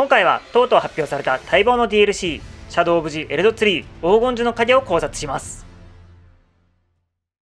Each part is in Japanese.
今回はとうとう発表された待望の DLC シャドウ・オブ・ジ・エルドツリー黄金樹の影を考察します。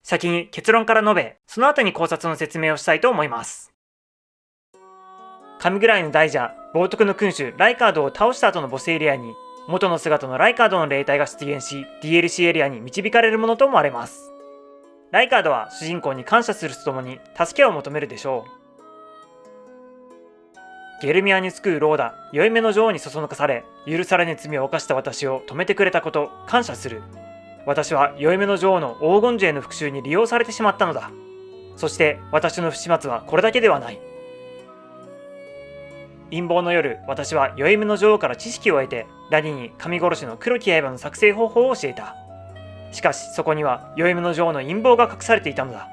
先に結論から述べ、その後に考察の説明をしたいと思います。神ぐらいの大蛇、冒涜の君主ライカードを倒した後のボスエリアに元の姿のライカードの霊体が出現し、 DLC エリアに導かれるものと思われます。ライカードは主人公に感謝するとともに助けを求めるでしょう。ゲルミアに救うローダ、酔い目の女王にそそのかされ、許されぬ罪を犯した私を止めてくれたこと、感謝する。私は酔い目の女王の黄金樹への復讐に利用されてしまったのだ。そして私の不始末はこれだけではない。陰謀の夜、私は酔い目の女王から知識を得て、ラニに神殺しの黒き刃の作成方法を教えた。しかしそこには酔い目の女王の陰謀が隠されていたのだ。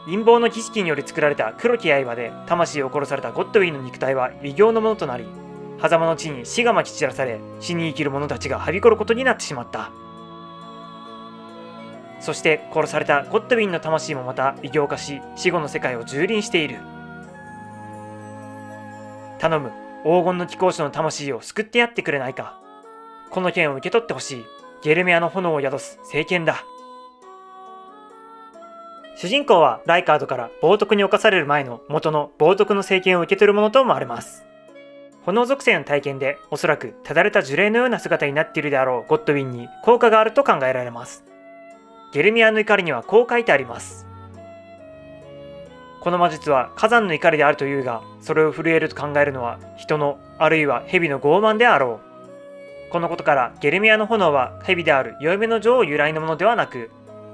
陰謀の儀式により作られた黒き刃で魂を殺されたゴッドウィンの肉体は異形のものとなり、狭間の地に死がまき散らされ、死に生きる者たちがはびこることになってしまった。そして殺されたゴッドウィンの魂もまた異形化し、死後の世界を蹂躙している。頼む、黄金の貴公子の魂を救ってやってくれないか。この剣を受け取ってほしい。ゲルミアの炎を宿す聖剣だ。主人公はライカードから冒涜に侵される前の元の冒涜の聖剣を受け取るものと思われます。炎属性の体験でおそらくただれた呪霊のような姿になっているであろうゴッドウィンに効果があると考えられます。ゲルミアの怒りにはこう書いてあります。この魔術は火山の怒りであるというが、それを震えると考えるのは人のあるいは蛇の傲慢であろう。このことからゲルミアの炎は蛇である酔い目の女王由来のものではなく、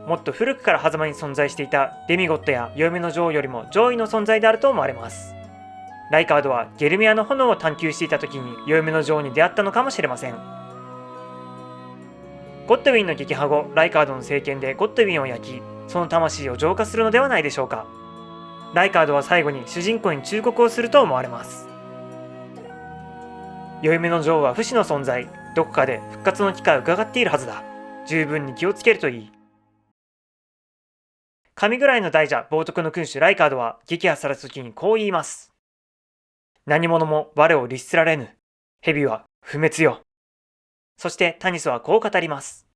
もっと古くから狭間に存在していたデミゴットや酔い目の女王よりも上位の存在であると思われます。ライカードはゲルミアの炎を探求していた時に酔い目の女王に出会ったのかもしれません。ゴッドウィンの撃破後、ライカードの聖剣でゴッドウィンを焼き、その魂を浄化するのではないでしょうか。ライカードは最後に主人公に忠告をすると思われます。酔い目の女王は不死の存在、どこかで復活の機会を伺っているはずだ。十分に気をつけるといい。神ぐらいの大蛇、冒涜の君主ライカードは撃破された時にこう言います。何者も我を律すられぬ。蛇は不滅よ。そしてタニスはこう語ります。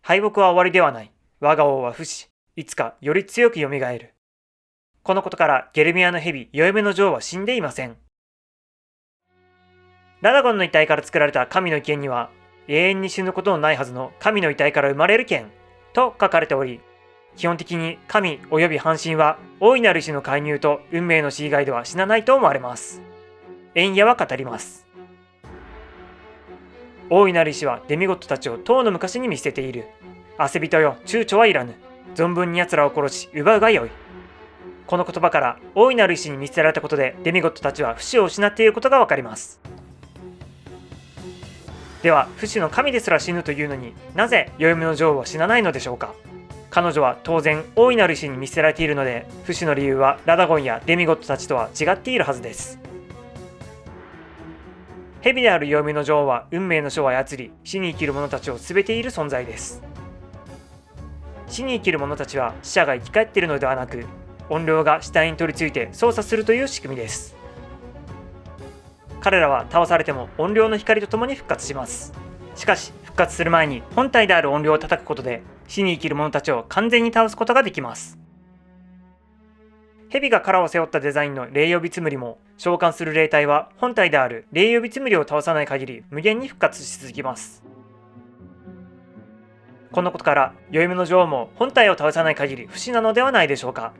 敗北は終わりではない。我が王は不死。いつかより強く蘇る。このことからゲルミアの蛇、酔い目の女王は死んでいません。ラダゴンの遺体から作られた神の剣には、永遠に死ぬことのないはずの神の遺体から生まれる剣と書かれており、基本的に神及び半神は大いなる石の介入と運命の死以外では死なないと思われます。エンヤは語ります。大いなる石はデミゴットたちを遠の昔に見捨てている。汗人よ、躊躇はいらぬ。存分に奴らを殺し奪うがよい。この言葉から大いなる石に見捨てられたことでデミゴットたちは不死を失っていることがわかります。では不死の神ですら死ぬというのに、なぜ酔い目の女王は死なないのでしょうか。彼女は当然大いなる石に見捨てられているので、不死の理由はラダゴンやデミゴットたちとは違っているはずです。蛇である酔い目の女王は運命の書を操り、死に生きる者たちを全ている存在です。死に生きる者たちは死者が生き返っているのではなく、怨霊が死体に取り付いて操作するという仕組みです。彼らは倒されても怨霊の光とともに復活します。しかし復活する前に本体である怨霊を叩くことで死に生きる者たちを完全に倒すことができます。蛇が殻を背負ったデザインの霊予備つむりも、召喚する霊体は本体である霊予備つむりを倒さない限り無限に復活し続けます。このことから酔い目の女王も本体を倒さない限り不死なのではないでしょうか。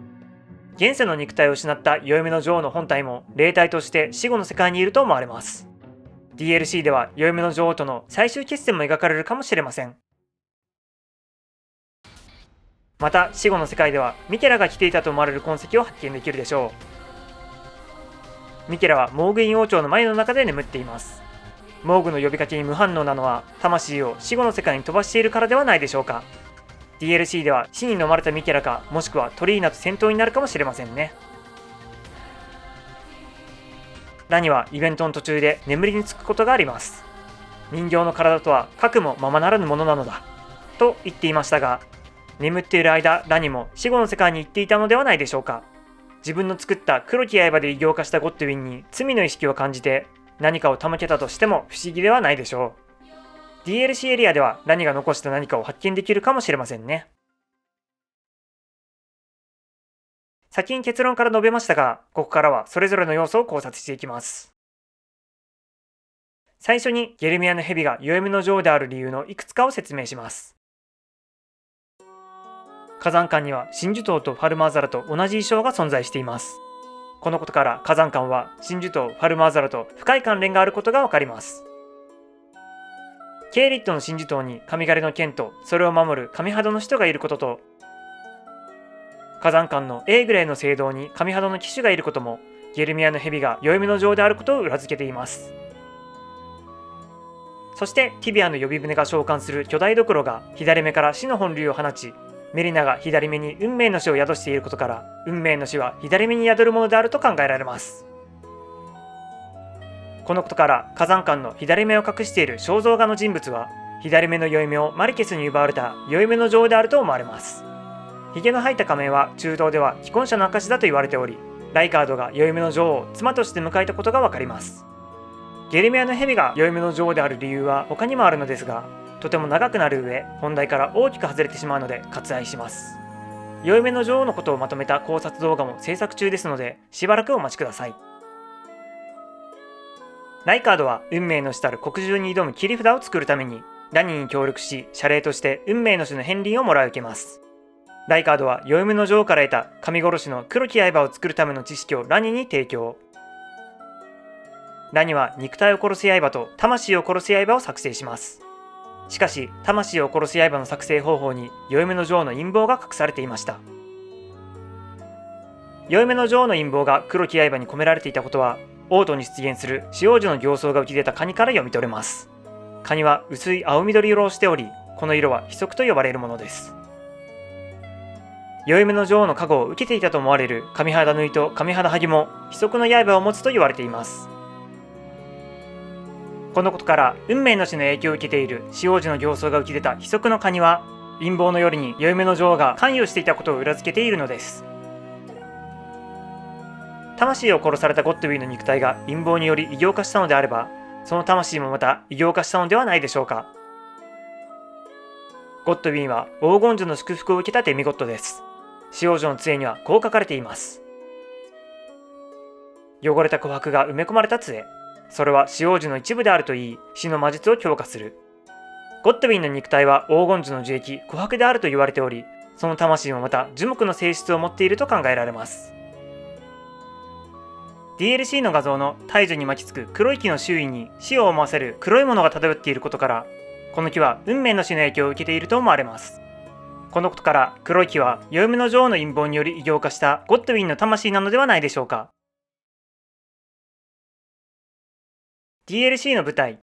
現世の肉体を失った酔い目の女王の本体も霊体として死後の世界にいると思われます。 DLC では酔い目の女王との最終決戦も描かれるかもしれません。また死後の世界ではミケラが着ていたと思われる痕跡を発見できるでしょう。ミケラはモーグイン王朝の眉の中で眠っています。モーグの呼びかけに無反応なのは魂を死後の世界に飛ばしているからではないでしょうか。 DLC では死に飲まれたミケラか、もしくはトリーナと戦闘になるかもしれませんね。ラニはイベントの途中で眠りにつくことがあります。人形の体とは核もままならぬものなのだと言っていましたが、眠っている間ラニも死後の世界に行っていたのではないでしょうか。自分の作った黒き刃で異形化したゴッドウィンに罪の意識を感じて何かを手向けたとしても不思議ではないでしょう。 DLC エリアではラニが残した何かを発見できるかもしれませんね。先に結論から述べましたが、ここからはそれぞれの要素を考察していきます。最初にゲルミアの蛇が宵夢の女王である理由のいくつかを説明します。火山間には真珠島とファルマーザラと同じ衣装が存在しています。このことから火山間は真珠島、ファルマーザラと深い関連があることがわかります。ケイリットの真珠島に神枯れの剣とそれを守る神肌の人がいることと、火山間のエーグレイの聖堂に神肌の騎士がいることもゲルミアの蛇が宵夢の女王であることを裏付けています。そしてティビアの呼び船が召喚する巨大ドクロが左目から死の本流を放ち、メリナが左目に運命の死を宿していることから、運命の死は左目に宿るものであると考えられます。このことから火山間の左目を隠している肖像画の人物は左目の宵夢をマリケスに奪われた宵夢の女王であると思われます。ヒゲの生えた仮面は中東では既婚者の証だと言われており、ライカードが宵夢の女王を妻として迎えたことがわかります。ゲルミアの蛇が宵夢の女王である理由は他にもあるのですが、とても長くなる上本題から大きく外れてしまうので割愛します。宵夢の女王のことをまとめた考察動画も制作中ですので、しばらくお待ちください。ライカードは運命の死たる黒獣に挑む切り札を作るためにラニーに協力し、謝礼として運命の死の片鱗をもらい受けます。ライカードは宵夢の女王から得た神殺しの黒き刃を作るための知識をラニーに提供。ラニは肉体を殺す刃と魂を殺す刃を作成します。しかし魂を殺す刃の作成方法に宵夢の女王の陰謀が隠されていました。宵夢の女王の陰謀が黒き刃に込められていたことは、王都に出現する死王女の形相が浮き出たカニから読み取れます。カニは薄い青緑色をしており、この色は秘則と呼ばれるものです。宵夢の女王の加護を受けていたと思われる神肌縫いと神肌剥ぎも秘則の刃を持つと言われています。このことから運命の死の影響を受けている死王子の形相が浮き出た秘則のカニは、陰謀の夜に宵夢の女王が関与していたことを裏付けているのです。魂を殺されたゴッドウィンの肉体が陰謀により異形化したのであれば、その魂もまた異形化したのではないでしょうか。ゴッドウィンは黄金樹の祝福を受けたデミゴッドです。死王女の杖にはこう書かれています。汚れた琥珀が埋め込まれた杖、それは死王樹の一部であるといい、死の魔術を強化する。ゴッドウィンの肉体は黄金樹の樹液、琥珀であると言われており、その魂もまた樹木の性質を持っていると考えられます。DLC の画像の大樹に巻きつく黒い木の周囲に死を思わせる黒いものが漂っていることから、この木は運命の死の影響を受けていると思われます。このことから黒い木は宵夢の女王の陰謀により異形化したゴッドウィンの魂なのではないでしょうか。DLC の舞台。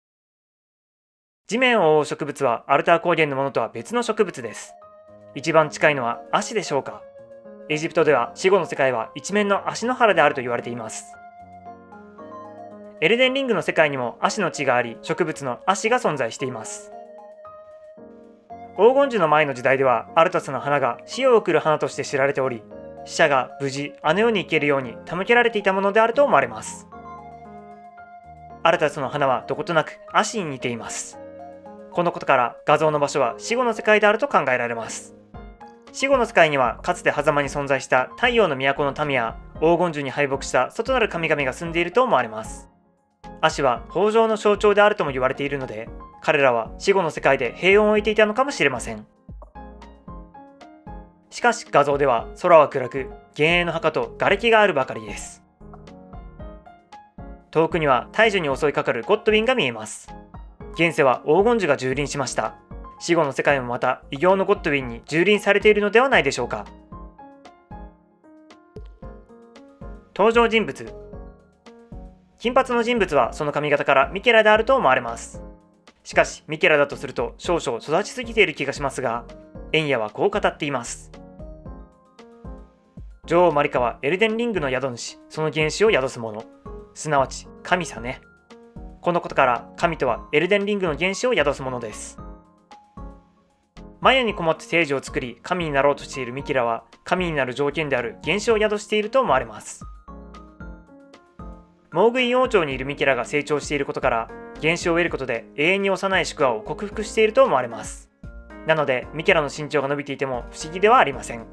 地面を覆う植物はアルター高原のものとは別の植物です。一番近いのは足でしょうか。エジプトでは死後の世界は一面の足の原であると言われています。エルデンリングの世界にも足の地があり、植物の足が存在しています。黄金樹の前の時代ではアルタスの花が死を送る花として知られており、死者が無事あの世に行けるように手向けられていたものであると思われます。アルタスの花はどことなく足に似ています。このことから画像の場所は死後の世界であると考えられます。死後の世界にはかつて狭間に存在した太陽の都の民や黄金樹に敗北した外なる神々が住んでいると思われます。足は豊穣の象徴であるとも言われているので、彼らは死後の世界で平穏を置いていたのかもしれません。しかし画像では空は暗く、幻影の墓と瓦礫があるばかりです。遠くには大樹に襲いかかるゴッドウィンが見えます。現世は黄金樹が蹂躙しました。死後の世界もまた異形のゴッドウィンに蹂躙されているのではないでしょうか。登場人物。金髪の人物はその髪型からミケラであると思われます。しかしミケラだとすると少々育ちすぎている気がしますが、エンヤはこう語っています。女王マリカはエルデンリングの宿主、その原子を宿す者、すなわち神さね。このことから神とはエルデンリングの原子を宿す者です。マヤにこもって聖女を作り神になろうとしているミキラは神になる条件である原子を宿していると思われます。モーグイン王朝にいるミキラが成長していることから原子を得ることで永遠に幼い宿話を克服していると思われます。なのでミキラの身長が伸びていても不思議ではありません。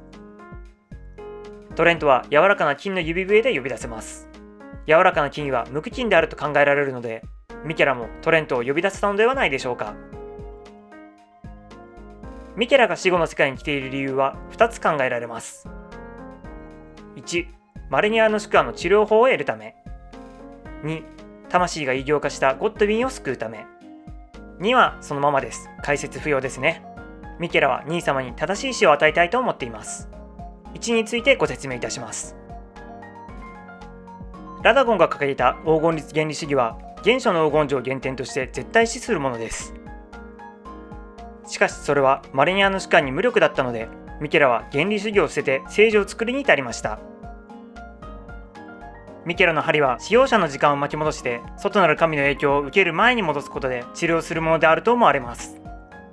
トレントは柔らかな金の指笛で呼び出せます。柔らかな金は無垢金であると考えられるのでミケラもトレントを呼び出せたのではないでしょうか。ミケラが死後の世界に来ている理由は2つ考えられます。1、マレニアの宿話の治療法を得るため。2、魂が異形化したゴッドウィンを救うため。2はそのままです。解説不要ですね。ミケラは兄様に正しい死を与えたいと思っています。1についてご説明いたします。ラダゴンが掲げた黄金律原理主義は原初の黄金樹を原点として絶対視するものです。しかしそれはマレニアの主観に無力だったのでミケラは原理主義を捨てて聖女を作りに至りました。ミケラの針は使用者の時間を巻き戻して外なる神の影響を受ける前に戻すことで治療するものであると思われます。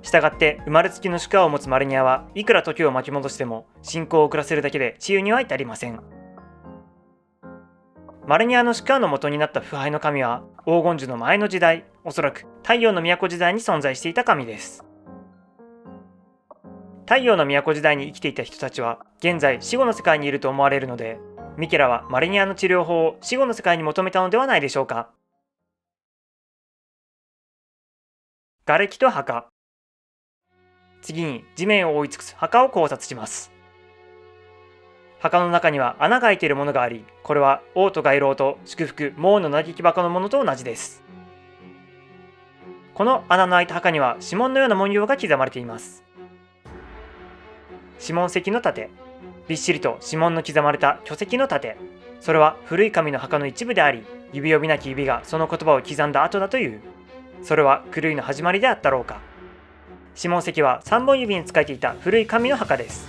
したがって生まれつきの宿話を持つマレニアはいくら時を巻き戻しても進行を遅らせるだけで治癒には至りません。マレニアの宿話の元になった腐敗の神は黄金樹の前の時代、おそらく太陽の都時代に存在していた神です。太陽の都時代に生きていた人たちは現在死後の世界にいると思われるのでミケラはマレニアの治療法を死後の世界に求めたのではないでしょうか。瓦礫と墓。次に地面を覆い尽くす墓を考察します。墓の中には穴が開いているものがあり、これは王と街老と祝福モーの嘆き箱のものと同じです。この穴の開いた墓には指紋のような文様が刻まれています。指紋石の盾、びっしりと指紋の刻まれた巨石の盾、それは古い神の墓の一部であり、指呼びなき指がその言葉を刻んだ後だという。それは狂いの始まりであったろうか。指紋石は3本指に仕えていた古い神の墓です。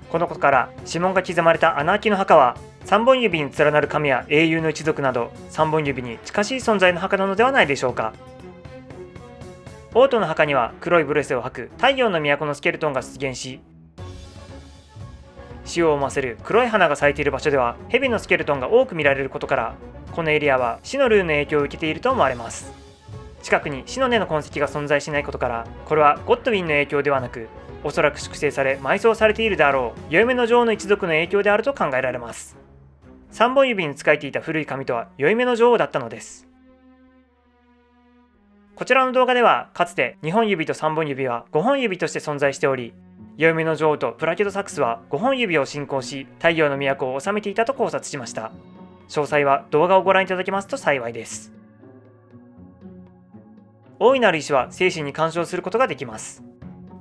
このことから指紋が刻まれた穴開きの墓は3本指に連なる神や英雄の一族など3本指に近しい存在の墓なのではないでしょうか。王都の墓には黒いブレスを履く太陽の都のスケルトンが出現し、死を思わせる黒い花が咲いている場所では蛇のスケルトンが多く見られることからこのエリアは死のルーの影響を受けていると思われます。近くに死の根の痕跡が存在しないことからこれはゴッドウィンの影響ではなくおそらく粛清され埋葬されているであろう宵目の女王の一族の影響であると考えられます。3本指に仕えていた古い神とは宵目の女王だったのです。こちらの動画ではかつて2本指と3本指は5本指として存在しており、宵目の女王とプラケドサックスは5本指を信仰し太陽の都を治めていたと考察しました。詳細は動画をご覧いただけますと幸いです。大いなる石は精神に干渉することができます。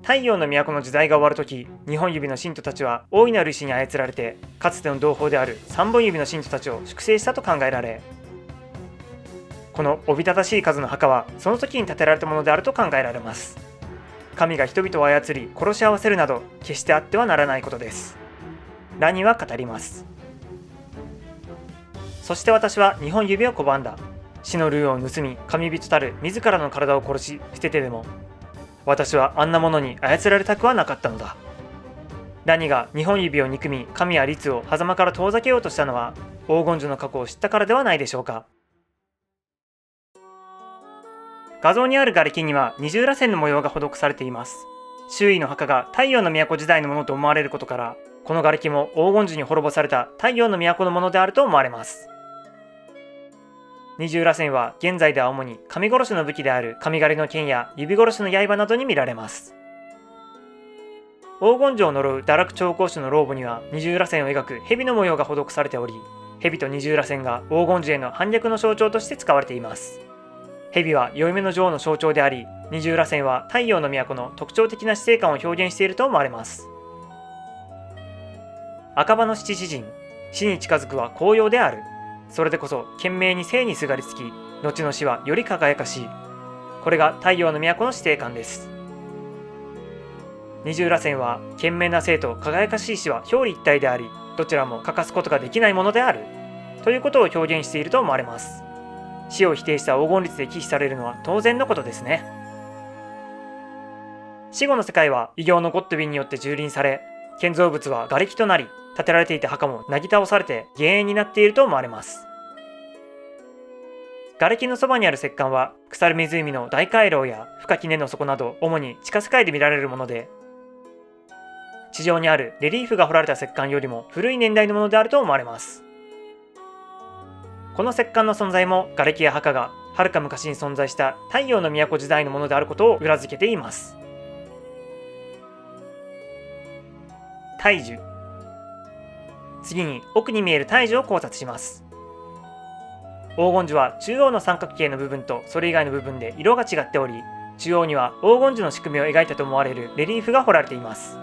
太陽の都の時代が終わるとき、2本指の信徒たちは大いなる石に操られて、かつての同胞である3本指の信徒たちを粛清したと考えられ、このおびただしい数の墓はその時に建てられたものであると考えられます。神が人々を操り殺し合わせるなど決してあってはならないことです。ラニは語ります。そして私は2本指を拒んだ。死のルーを盗み神人たる自らの体を殺し捨ててでも私はあんなものに操られたくはなかったのだ。ラニが2本指を憎み神や律を狭間から遠ざけようとしたのは黄金樹の過去を知ったからではないでしょうか。画像にある瓦礫には二重らせんの模様が施されています。周囲の墓が太陽の都時代のものと思われることからこの瓦礫も黄金樹に滅ぼされた太陽の都のものであると思われます。二重らせんは現在では主に神殺しの武器である神狩りの剣や指殺しの刃などに見られます。黄金樹を呪う堕落調香師の老母には二重らせんを描く蛇の模様が施されており、蛇と二重らせんが黄金樹への反逆の象徴として使われています。蛇は宵目の女王の象徴であり、二重らせんは太陽の都の特徴的な死生観を表現していると思われます。赤羽の七詩人、死に近づくは紅葉である。それでこそ懸命に生にすがりつき、後の死はより輝かしい。これが太陽の都の死生観です。二重らせんは懸命な生と輝かしい死は表裏一体であり、どちらも欠かすことができないものであるということを表現していると思われます。死を否定した黄金律で忌避されるのは当然のことですね。死後の世界は異形のゴッドウィンによって蹂躙され、建造物は瓦礫となり、建てられていた墓もなぎ倒されて原因になっていると思われます。瓦礫のそばにある石棺は腐る湖の大回廊や深き根の底など主に地下世界で見られるもので、地上にあるレリーフが彫られた石棺よりも古い年代のものであると思われます。この石棺の存在も瓦礫や墓がはるか昔に存在した太陽の都時代のものであることを裏付けています。大樹。次に奥に見える大樹を考察します。黄金樹は中央の三角形の部分とそれ以外の部分で色が違っており、中央には黄金樹の仕組みを描いたと思われるレリーフが彫られています。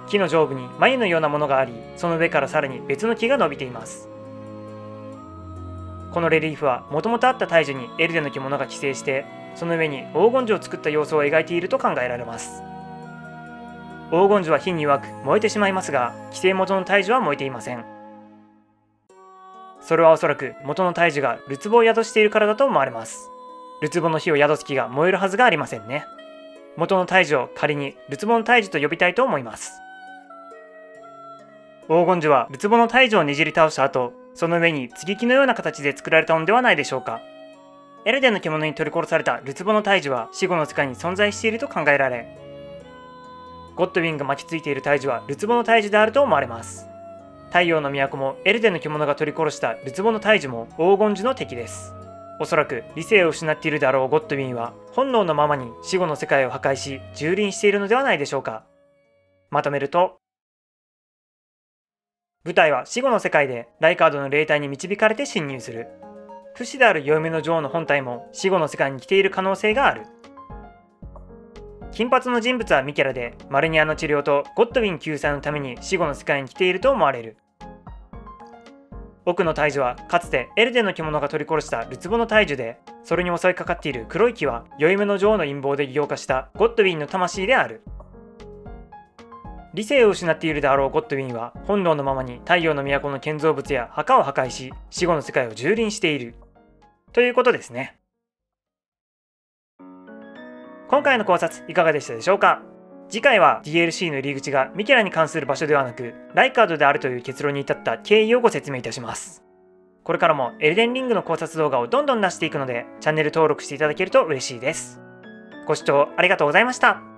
木の上部に眉のようなものがあり、その上からさらに別の木が伸びています。このレリーフはもともとあった大樹にエルデの獣が寄生して、その上に黄金樹を作った様子を描いていると考えられます。黄金樹は火に弱く燃えてしまいますが、寄生元の大樹は燃えていません。それはおそらく元の大樹がるつぼを宿しているからだと思われます。るつぼの火を宿す木が燃えるはずがありませんね。元の大樹を仮にるつぼの大樹と呼びたいと思います。黄金樹はるつぼの大樹をねじり倒した後、その上に接ぎ木のような形で作られたのではないでしょうか。エルデンの獣に取り殺されたるつぼの大樹は死後の世界に存在していると考えられ、ゴッドウィンが巻きついている大樹はるつぼの大樹であると思われます。太陽の都もエルデンの獣が取り殺したるつぼの大樹も黄金樹の敵です。おそらく理性を失っているであろうゴッドウィンは本能のままに死後の世界を破壊し蹂躙しているのではないでしょうか。まとめると、舞台は死後の世界でライカードの霊体に導かれて侵入する。不死である宵目の女王の本体も死後の世界に来ている可能性がある。金髪の人物はミケラで、マルニアの治療とゴッドウィン救済のために死後の世界に来ていると思われる。奥の大樹はかつてエルデンの獣が取り殺したるつぼの大樹で、それに襲いかかっている黒い木は宵目の女王の陰謀で擬業化したゴッドウィンの魂である。理性を失っているであろうゴッドウィンは本能のままに太陽の都の建造物や墓を破壊し死後の世界を蹂躙しているということですね。今回の考察いかがでしたでしょうか。次回は DLC の入り口がミケラに関する場所ではなくライカードであるという結論に至った経緯をご説明いたします。これからもエルデンリングの考察動画をどんどん出していくのでチャンネル登録していただけると嬉しいです。ご視聴ありがとうございました。